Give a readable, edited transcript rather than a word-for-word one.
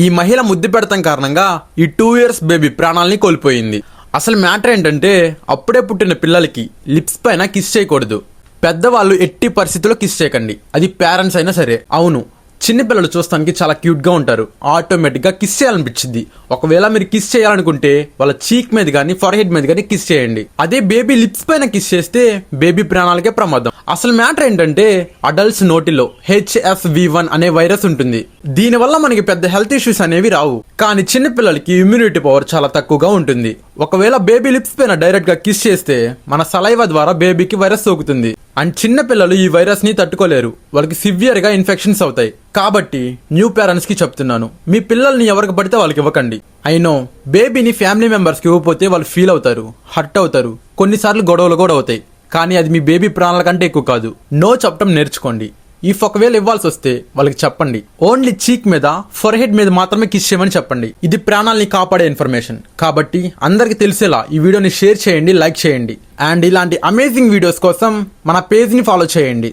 ఈ మహిళ ముద్దు పెడతాం కారణంగా ఈ 2 years బేబీ ప్రాణాలని కోల్పోయింది. అసలు మ్యాటర్ ఏంటంటే అప్పుడే పుట్టిన పిల్లలకి లిప్స్ పైన కిస్ చేయకూడదు. పెద్దవాళ్ళు ఎట్టి పరిస్థితుల్లో కిస్ చేయకండి, అది పేరెంట్స్ అయినా సరే. అవును, చిన్నపిల్లలు చూస్తానికి చాలా క్యూట్గా ఉంటారు, ఆటోమేటిక్గా కిస్ చేయాలనిపించింది. ఒకవేళ మీరు కిస్ చేయాలనుకుంటే వాళ్ళ చీక్ మీద కానీ ఫర్ హెడ్ మీద కానీ కిస్ చేయండి. అదే బేబీ లిప్స్ పైన కిస్ చేస్తే బేబీ ప్రాణాలకే ప్రమాదం. అసలు మ్యాటర్ ఏంటంటే అడల్ట్స్ నోటిలో HFV1 అనే వైరస్ ఉంటుంది. దీనివల్ల మనకి పెద్ద హెల్త్ ఇష్యూస్ అనేవి రావు, కానీ చిన్నపిల్లలకి ఇమ్యూనిటీ పవర్ చాలా తక్కువగా ఉంటుంది. ఒకవేళ బేబీ లిప్స్ పైన డైరెక్ట్ గా కిస్ చేస్తే మన సలైవా ద్వారా బేబీకి వైరస్ సోకుతుంది. అండ్ చిన్న పిల్లలు ఈ వైరస్ ని తట్టుకోలేరు, వాళ్ళకి సివియర్ గా ఇన్ఫెక్షన్స్ అవుతాయి. కాబట్టి న్యూ పేరెంట్స్ కి చెప్తున్నాను, మీ పిల్లల్ని ఎవరికి పడితే వాళ్ళకి ఇవ్వకండి. అయినో బేబీని ఫ్యామిలీ మెంబర్స్ కి ఇవ్వకపోతే వాళ్ళు ఫీల్ అవుతారు, హర్ట్ అవుతారు, కొన్నిసార్లు గొడవలు కూడా అవుతాయి. కానీ అది మీ బేబీ ప్రాణాల కంటే ఎక్కువ కాదు. నో చెప్పడం నేర్చుకోండి. ఇఫ్ ఒకవేళ ఇవ్వాల్సి వస్తే వాళ్ళకి చెప్పండి, ఓన్లీ చీక్ మీద ఫర్ హెడ్ మీద మాత్రమే కిస్ చేయమని చెప్పండి. ఇది ప్రాణాలని కాపాడే ఇన్ఫర్మేషన్. కాబట్టి అందరికి తెలిసేలా ఈ వీడియోని షేర్ చేయండి, లైక్ చేయండి. అండ్ ఇలాంటి అమేజింగ్ వీడియోస్ కోసం మన పేజ్ ని ఫాలో చేయండి.